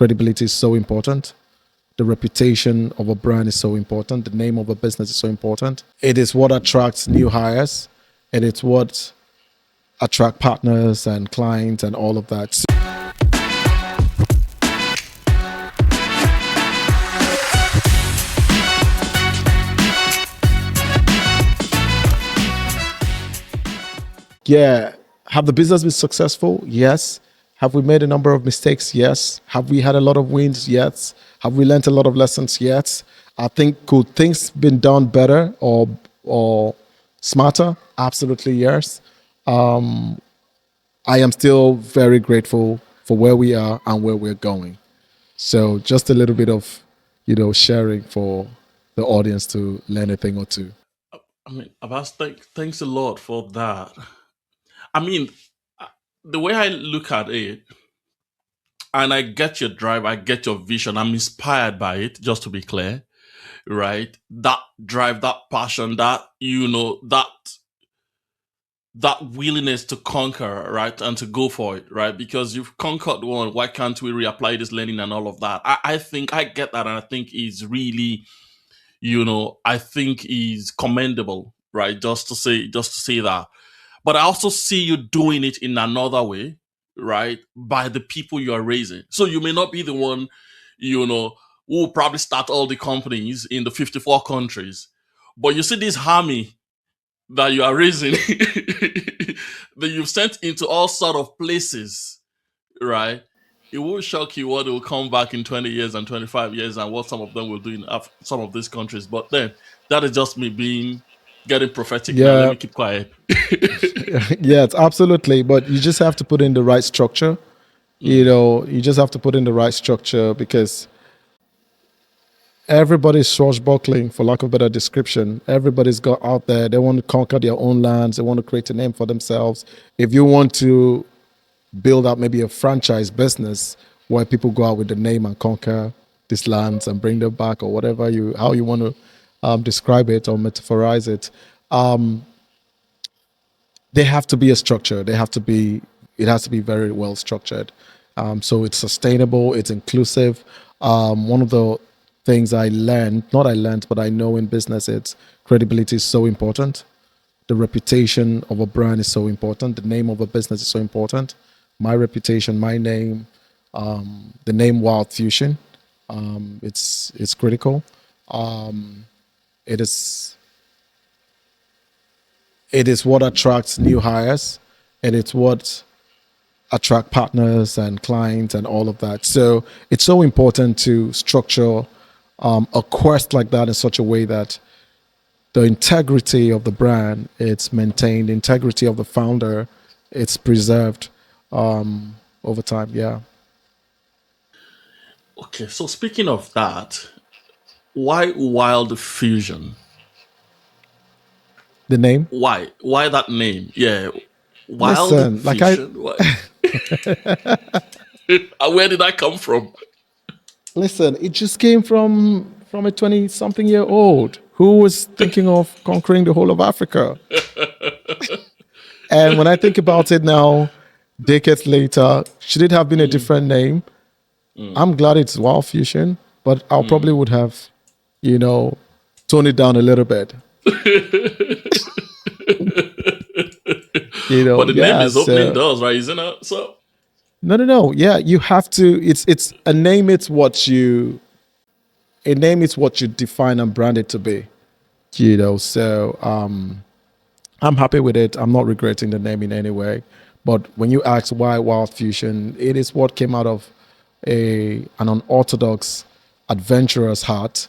credibility is so important. The reputation of a brand is so important. The name of a business is so important. It is what attracts new hires, and it's what attract partners and clients and all of that. Yeah. Have the business been successful? Yes. Have we made a number of mistakes? Yes. Have we had a lot of wins? Yes. Have we learned a lot of lessons? Yes. I think could things been done better or smarter? Absolutely yes. I am still very grateful for where we are and where we're going. So just a little bit of, sharing for the audience to learn a thing or two. I mean, Abbas, thanks a lot for that. I mean, uh, the way I look at it, and I get your drive, I get your vision, I'm inspired by it, just to be clear, right? That drive, that passion, that willingness to conquer, right? And to go for it, right? Because you've conquered one, why can't we reapply this learning and all of that? I think I get that, and I think is really, I think is commendable, right? Just to say that. But I also see you doing it in another way, right? By the people you are raising. So you may not be the one, who will probably start all the companies in the 54 countries. But you see this army that you are raising that you've sent into all sort of places, right? It will shock you what will come back in 20 years and 25 years and what some of them will do in some of these countries. But then that is just me getting prophetic now. Let Yeah, me keep quiet. yes, absolutely. But you just have to put in the right structure. Mm. You just have to put in the right structure because everybody's swashbuckling, for lack of a better description. Everybody's got out there. They want to conquer their own lands. They want to create a name for themselves. If you want to build out maybe a franchise business where people go out with the name and conquer these lands and bring them back or whatever how you want to describe it or metaphorize it, they have to be a structure. It has to be very well structured. So it's sustainable, it's inclusive. One of the things not I learned, but I know in business, it's credibility is so important. The reputation of a brand is so important. The name of a business is so important. My reputation, my name, the name Wild Fusion, it's critical. It is it is what attracts new hires, and it's what attract partners and clients and all of that. So it's so important to structure a quest like that in such a way that the integrity of the brand it's maintained, the integrity of the founder it's preserved over time. Yeah, Okay, so speaking of that, why Wild Fusion? the name. Why that name? Yeah, Wild Listen, like I Fusion. Why? Where did that come from? listen, it just came from a 20 something year old who was thinking of conquering the whole of Africa. And when I think about it now, decades later, should it have been a Mm, different name? mm, I'm glad it's Wild Fusion, but I probably mm. would have, you know, toned it down a little bit. But the name Yeah. is opening So doors, right? Isn't it? So no. Yeah, you have to. It's a name. It's what you a name. It's what you define and brand it to be. So I'm happy with it. I'm not regretting the name in any way. But when you ask why Wild Fusion, it is what came out of an unorthodox adventurous heart,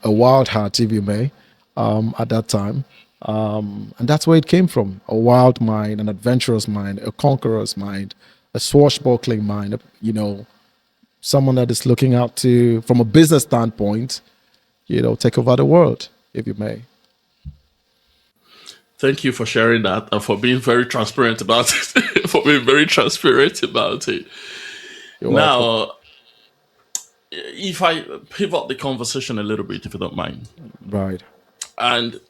a wild heart, if you may, at that time. And that's where it came from: a wild mind, an adventurous mind, a conqueror's mind, a swashbuckling mind. Someone that is looking out to, from a business standpoint, take over the world, if you may. thank you for sharing that and for being very transparent about it. For being very transparent about it. You're welcome. Now, if I pivot the conversation a little bit, if you don't mind, Right. and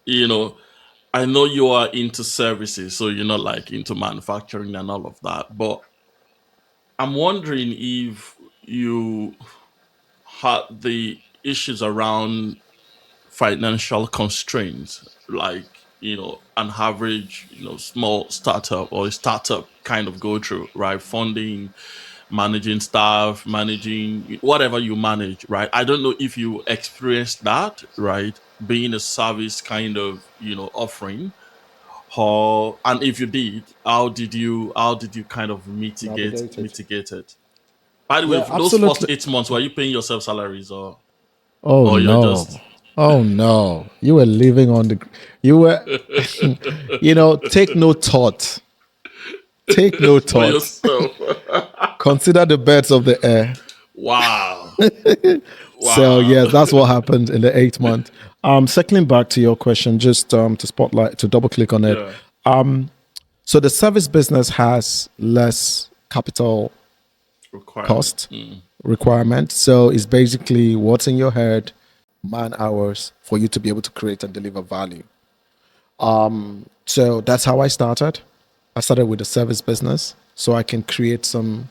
I know you are into services, so you're not like into manufacturing and all of that, but I'm wondering if you had the issues around financial constraints, like an average small startup or a startup kind of go through, right? Funding, managing staff, managing whatever you manage, right? I don't know if you experienced that, right? Being a service kind of offering, or and if you did, how did you kind of mitigate Navigated. mitigate it? By the way, Yeah, for those first absolutely. 8 months, were you paying yourself salaries, Oh or you're no. just Oh no. You were living on the you were take no thought. Take no for thought. yourself? Consider the birds of the air. Wow. So Wow. yes, that's what happened in the 8 month. Circling back to your question, just to spotlight to double click on it. Yeah. So the service business has less capital Requirement. cost requirement. So it's basically what's in your head, man hours for you to be able to create and deliver value. So that's how I started. I started with the service business so I can create some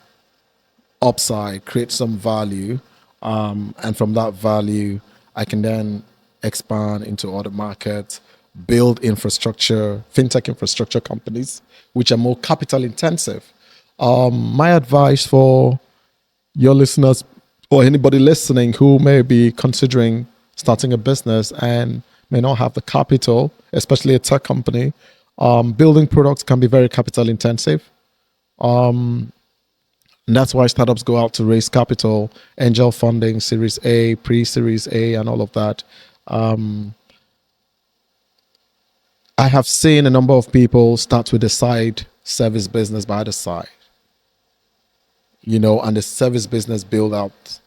upside, create some value. And from that value, I can then expand into other markets, build infrastructure, fintech infrastructure companies, which are more capital intensive. My advice for your listeners or anybody listening who may be considering starting a business and may not have the capital, especially a tech company, building products can be very capital intensive. And that's why startups go out to raise capital, angel funding, Series A, pre-Series A, and all of that. I have seen a number of people start with a side service business by the side, and the service business build out,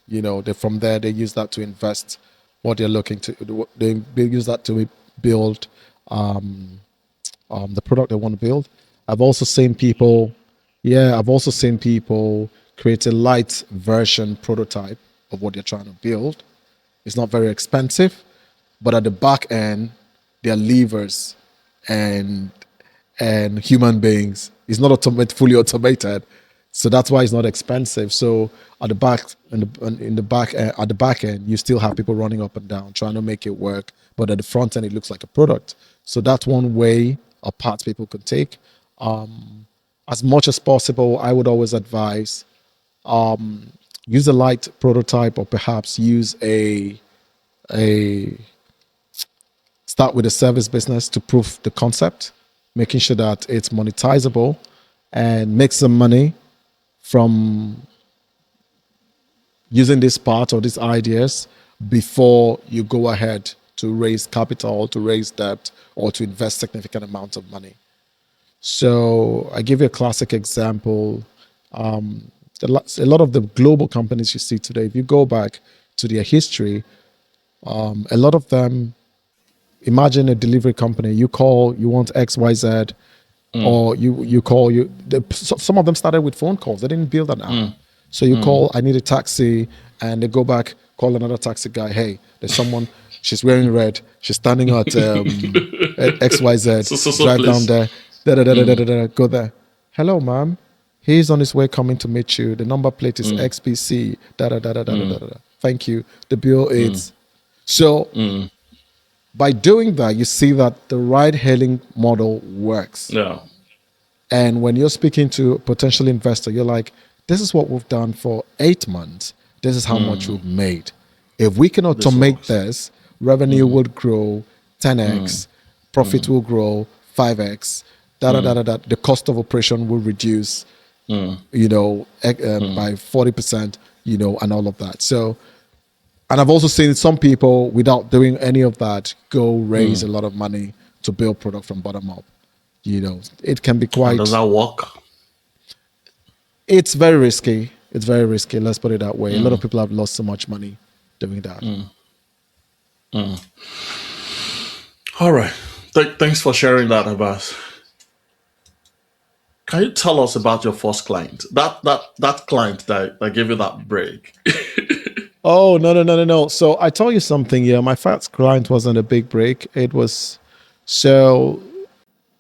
from there they use that to invest what they're looking to, they use that to build the product they want to build. I've also seen people, yeah, I've also seen people create a light version prototype of what they're trying to build. It's not very expensive, but at the back end, they're levers and human beings. It's not fully automated, so that's why it's not expensive. So at the back in the back at the back end, you still have people running up and down trying to make it work, but at the front end, it looks like a product. So that's one way or path people could take. As much as possible, I would always advise use a light prototype, or perhaps use a start with a service business to prove the concept, making sure that it's monetizable and make some money from using this part or these ideas before you go ahead to raise capital, to raise debt, or to invest significant amounts of money. So I give you a classic example. A lot of the global companies you see today, if you go back to their history, a lot of them, imagine a delivery company, you call, you want XYZ, or you call, some of them started with phone calls. They didn't build an app. So you call, I need a taxi, and they go back, call another taxi guy. Hey, there's someone, she's wearing red, she's standing at XYZ, So drive down please. there, go there. Hello, ma'am. He's on his way coming to meet you. The number plate is XPC. Thank you. The bill is. So by doing that, you see that the ride hailing model works. Yeah. And when you're speaking to a potential investor, you're like, this is what we've done for 8 months. This is how much we've made. If we can This automate works. this, revenue would grow 10x, profit will grow 5x, the cost of operation will reduce, by 40%, and all of that. So, and I've also seen some people, without doing any of that, go raise a lot of money to build product from bottom up. It can be And does quite, that work? it's very risky. It's very risky. Let's put it that way. A lot of people have lost so much money doing that. All right. Thanks for sharing that, Abbas. Can you tell us about your first client? That client that gave you that break. Oh, no, no, no, no, no. So I tell you something. Yeah, my first client wasn't a big break. It was, so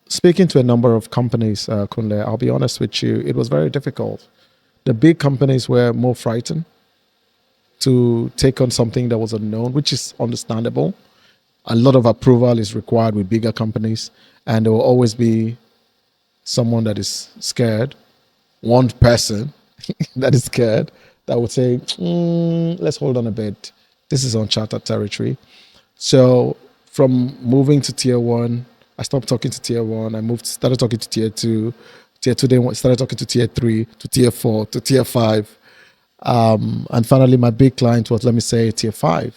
speaking to a number of companies, Kunle, I'll be honest with you, it was very difficult. The big companies were more frightened. to take on something that was unknown, which is understandable. A lot of approval is required with bigger companies, and there will always be someone that is scared, one person that is scared that would say, let's hold on a bit. This is uncharted territory. So from moving to tier one, I stopped talking to tier one. Started talking to tier two. Tier two, then started talking to tier three, to tier four, to tier five. And finally, my big client was, let me say, tier five.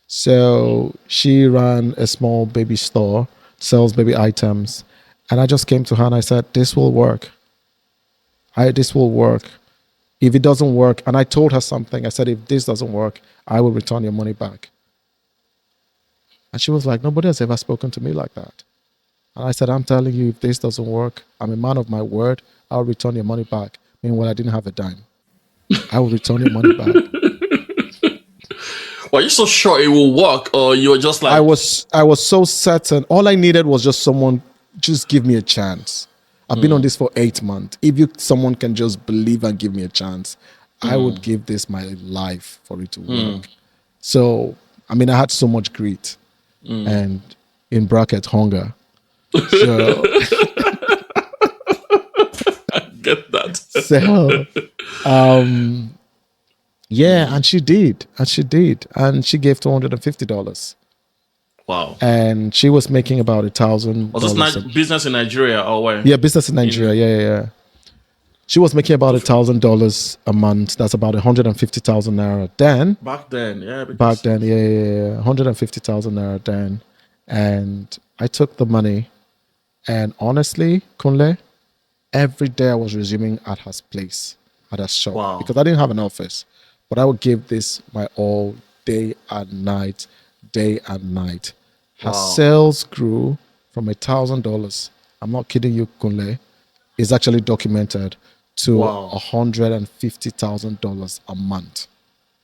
So she ran a small baby store, sells baby items. And I just came to her and I said, this will work. This will work. If it doesn't work, and I told her something, I said, if this doesn't work, I will return your money back. And she was like, nobody has ever spoken to me like that. And I said, I'm telling you, if this doesn't work, I'm a man of my word, I'll return your money back. Meanwhile, I didn't have a dime. I will return your money back. Were you so sure it will work, or you were just like... I was so certain. All I needed was just someone, just give me a chance. I've been on this for 8 months. If someone can just believe and give me a chance, I would give this my life for it to work. So, I mean, I had so much grit and in brackets, hunger. So, I get that. So, yeah, and she did. And she gave $250. Wow. And she was making about $1,000. Was this business in Nigeria or where? Yeah, business in Nigeria. Yeah. She was making about $1,000 a month. That's about 150,000 naira then. Back then, yeah. Back then, yeah. 150,000 naira then. And I took the money. And honestly, Kunle, every day I was resuming at her place, at her shop. Wow. Because I didn't have an office. But I would give this my all day and night. Her sales grew from $1,000. I'm not kidding you, Kunle. It's actually documented to $150,000 a month.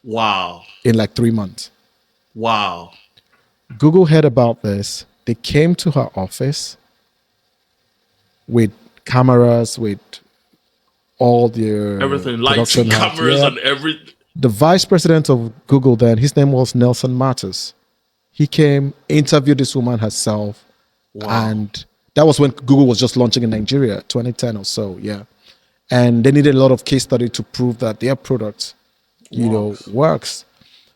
Wow. In like 3 months. Wow. Google heard about this. They came to her office with cameras, with all their everything, lights and cameras and everything. The vice president of Google then, his name was Nelson Matters. He came, interviewed this woman herself. Wow. And that was when Google was just launching in Nigeria, 2010 or so, yeah. And they needed a lot of case study to prove that their product, works.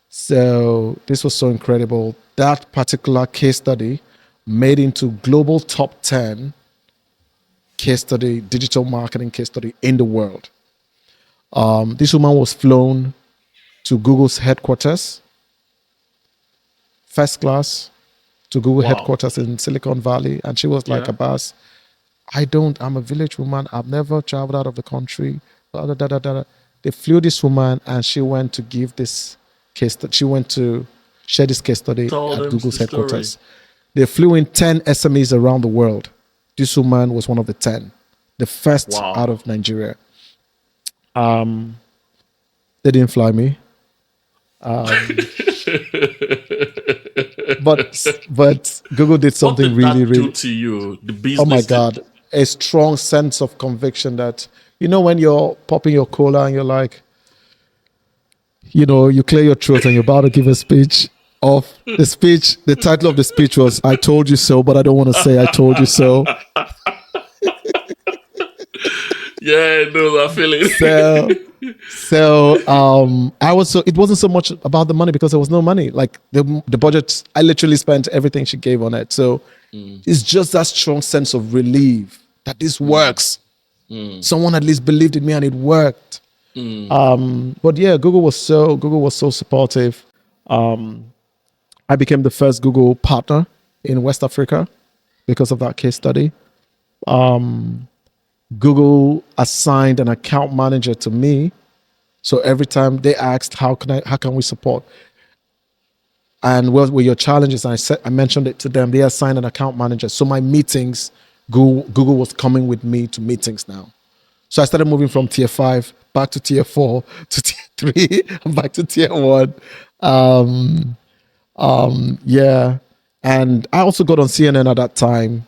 So this was so incredible. That particular case study made into global top 10 case study, digital marketing case study in the world. This woman was flown to Google's headquarters, first class, to Google headquarters in Silicon Valley. And she was like, Abbas, I'm a village woman. I've never traveled out of the country. They flew this woman and she went to give this case. She went to share this case study at Google's headquarters. They flew in 10 SMEs around the world. This woman was one of the 10, the first out of Nigeria. They didn't fly me. But Google did something really do to you? The business. Oh my God, a strong sense of conviction that, when you're popping your cola and you're like, you clear your throat and you're about to give a speech. The title of the speech was "I told you so," but I don't want to say "I told you so." Yeah, I know that feeling. It wasn't so much about the money because there was no money. Like the budget, I literally spent everything she gave on it. So it's just that strong sense of relief that this works. Someone at least believed in me and it worked. But yeah, Google was so supportive. I became the first Google partner in West Africa because of that case study. Google assigned an account manager to me. So every time they asked, how can we support? And what were your challenges? And I mentioned it to them. They assigned an account manager. So my meetings, Google was coming with me to meetings now. So I started moving from tier 5 back to tier 4 to tier 3 back to tier 1. Yeah. And I also got on CNN at that time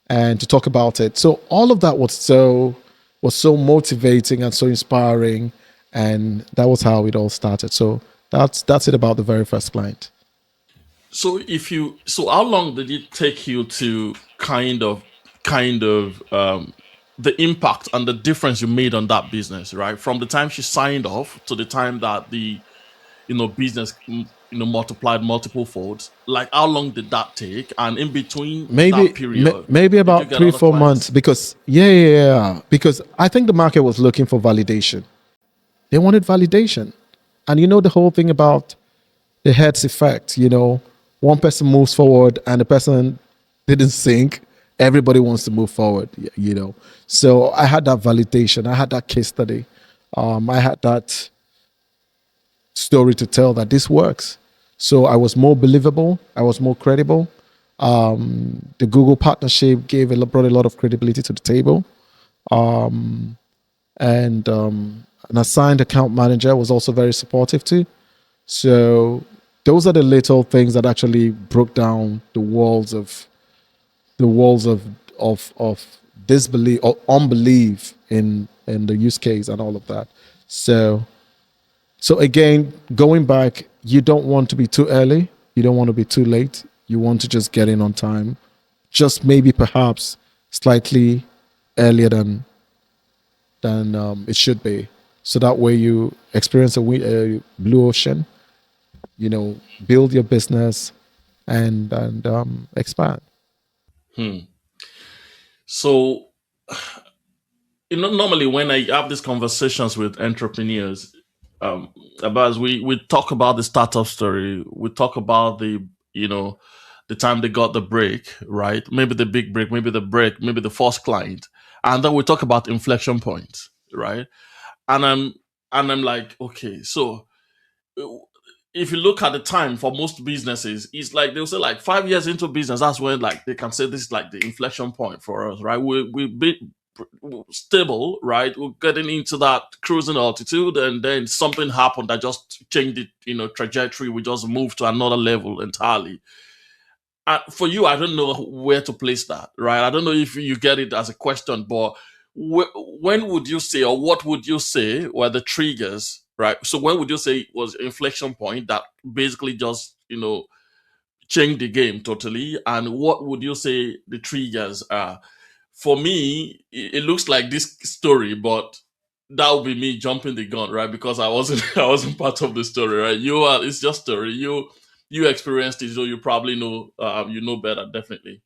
and to talk about it. So all of that was so motivating and so inspiring. And that was how it all started. So That's it about the very first client. So how long did it take you to kind of the impact and the difference you made on that business, right? From the time she signed off to the time that the business multiplied multiple folds. Like how long did that take? And in between that period, Maybe did you about get three other four months, clients? because because I think the market was looking for validation. They wanted validation. And you know the whole thing about the Hertz effect, one person moves forward and the person didn't think, everybody wants. To move forward, So I had that validation. I had that case study. I had that story to tell that this works. So I was more believable. I was more credible. The Google partnership brought a lot of credibility to the table. And an assigned account manager was also very supportive too. So those are the little things that actually broke down the walls of disbelief or unbelief in the use case and all of that. So again, going back, you don't want to be too early, you don't want to be too late. You want to just get in on time, just maybe perhaps slightly earlier than it should be. So that way you experience a blue ocean, build your business and expand. Hmm. So normally when I have these conversations with entrepreneurs, about we talk about the startup story, we talk about you know the time they got the break, right? Maybe the big break, maybe the break, maybe the first client, and then we talk about inflection points, right? And I'm like, okay, so if you look at the time for most businesses, it's like they'll say like 5 years into business, that's when like they can say this is like the inflection point for us, right? We be stable, right? We're getting into that cruising altitude, and then something happened that just changed the trajectory. We just moved to another level entirely. For you, I don't know where to place that, right? I don't know if you get it as a question, but when would you say, or what would you say were the triggers, right? So when would you say it was inflection point that basically just changed the game totally, and what would you say the triggers are? For me, it looks like this story, but that would be me jumping the gun, right? Because I wasn't I wasn't part of the story, right? You are, it's just story. You experienced it, so you probably know you know better, definitely.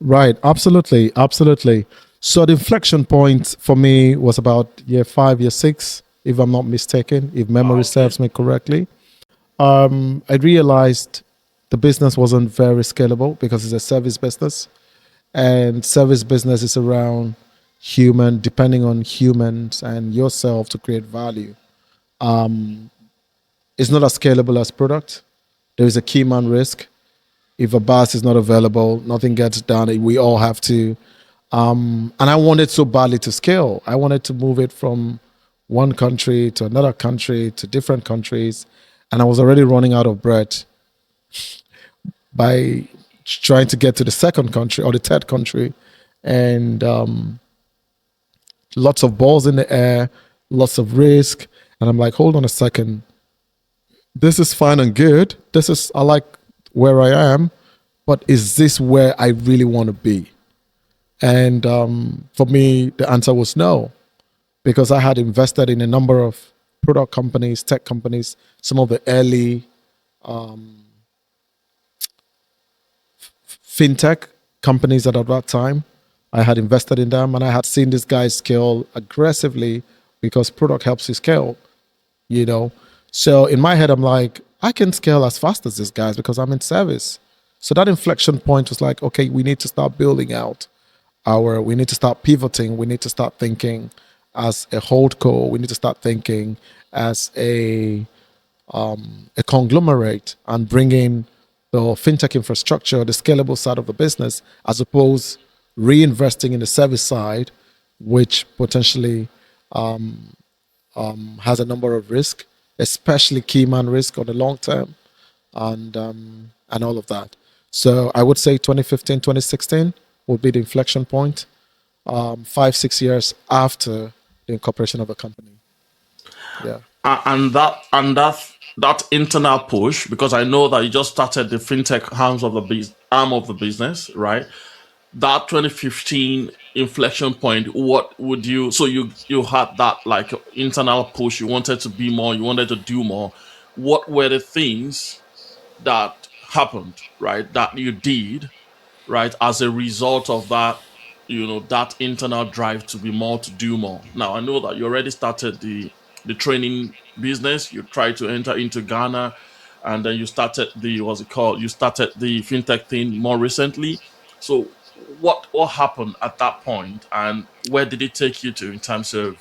Right, absolutely, absolutely. So the inflection point for me was about year 5, year 6, if I'm not mistaken, if memory Okay. serves me correctly. I realized the business wasn't very scalable because it's a service business, and service business is around depending on humans and yourself to create value. It's not as scalable as product. There is a key man risk. If a bus is not available, nothing gets done. We all have to. And I wanted so badly to scale. I wanted to move it from one country to another country to different countries. And I was already running out of breath by trying to get to the second country or the third country. And lots of balls in the air, lots of risk. And I'm like, hold on a second. This is fine and good. I like where I am, but is this where I really want to be? And for me, the answer was no, because I had invested in a number of product companies, tech companies, some of the early fintech companies at that time. I had invested in them and I had seen this guy scale aggressively because product helps you scale, you know. So in my head, I'm like, I can scale as fast as these guys because I'm in service. So that inflection point was like, okay, we need to start building out we need to start pivoting. We need to start thinking as a hold co. We need to start thinking as a conglomerate and bring in the fintech infrastructure, the scalable side of the business, as opposed reinvesting in the service side, which potentially has a number of risks, especially key man risk on the long term, and all of that. So I would say 2015, 2016 would be the inflection point. 5, 6 years after the incorporation of a company. Yeah. And that that internal push, because I know that you just started the fintech arm of the business, right? That 2015 inflection point, what would you, so you had that like internal push, you wanted to be more, you wanted to do more. What were the things that happened, right, that you did, right, as a result of that, that internal drive to be more, to do more? Now I know that you already started the training business, you tried to enter into Ghana, and then you started the, what's it called, you started the fintech thing more recently. So what happened at that point, and where did it take you to in terms of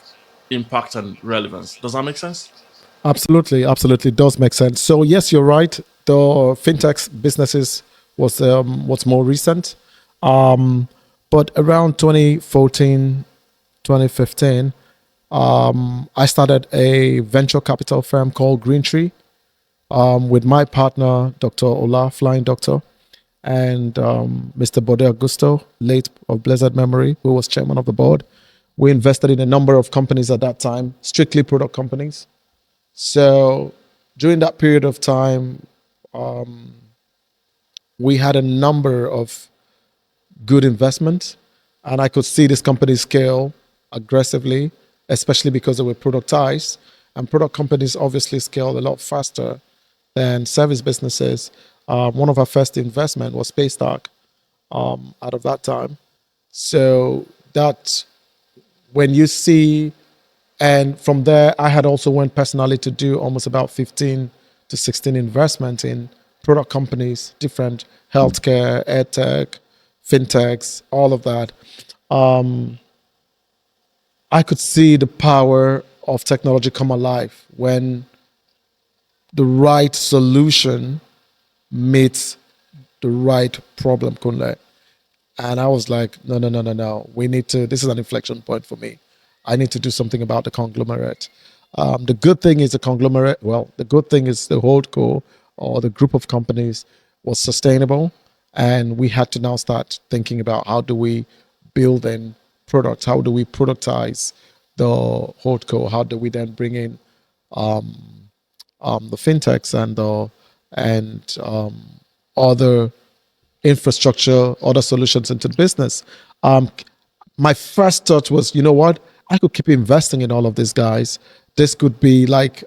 impact and relevance? Does that make sense? Absolutely, absolutely does make sense. So yes, you're right. The fintech businesses was what's more recent, but around 2014, 2015, I started a venture capital firm called Green Tree with my partner, Dr. Ola, Flying Doctor, and Mr. Bode Augusto, late of blessed memory, who was chairman of the board. We invested in a number of companies at that time, strictly product companies. So during that period of time, we had a number of good investments, and I could see this company scale aggressively, especially because they were productized. And product companies obviously scale a lot faster than service businesses. One of our first investment was Paystack out of that time. So that when you see, and from there, I had also went personally to do almost about 15 to 16 investment in product companies, different healthcare, edtech, fintechs, all of that. I could see the power of technology come alive when the right solution meets the right problem, Kunle. And I was like, no, no, no, no, no. We need to, this is an inflection point for me. I need to do something about the conglomerate. The good thing is the conglomerate, well, the good thing is the holdco or the group of companies was sustainable. And we had to now start thinking about how do we build in products? How do we productize the holdco? How do we then bring in the fintechs and other infrastructure, other solutions into the business? My first thought was, you know what? I could keep investing in all of these guys. This could be like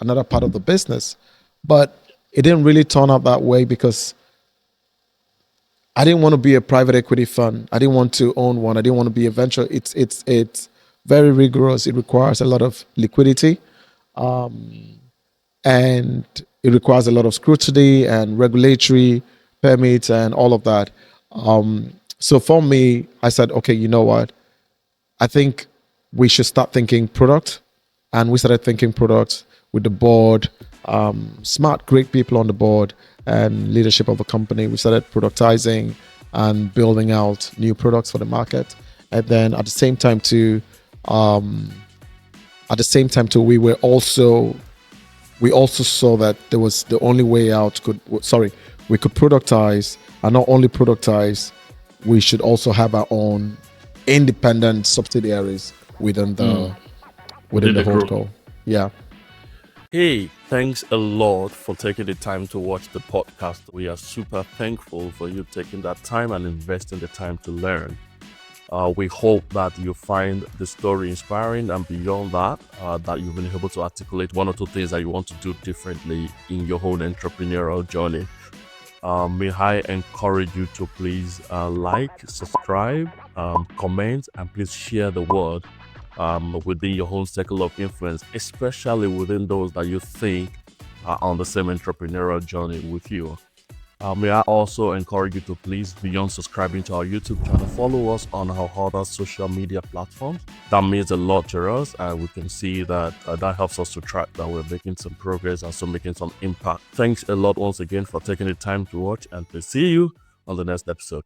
another part of the business, but it didn't really turn out that way because I didn't want to be a private equity fund. I didn't want to own one. I didn't want to be a venture. It's very rigorous. It requires a lot of liquidity, and it requires a lot of scrutiny and regulatory permits and all of that. So for me, I said, okay, you know what? I think we should start thinking product. And we started thinking product with the board, smart, great people on the board and leadership of the company. We started productizing and building out new products for the market. And then at the same time too, we also saw that there was the only way out we could productize, and not only productize, we should also have our own independent subsidiaries within the Within the whole group. goal. Yeah. Hey, thanks a lot for taking the time to watch the podcast. We are super thankful for you taking that time and investing the time to learn. We hope that you find the story inspiring, and beyond that, that you've been able to articulate one or two things that you want to do differently in your own entrepreneurial journey. May I encourage you to please like, subscribe, comment, and please share the word within your own circle of influence, especially within those that you think are on the same entrepreneurial journey with you. May I also encourage you to please, beyond subscribing to our YouTube channel, follow us on our other social media platforms. That means a lot to us, and we can see that that helps us to track that we're making some progress and so making some impact. Thanks a lot once again for taking the time to watch, and to see you on the next episode.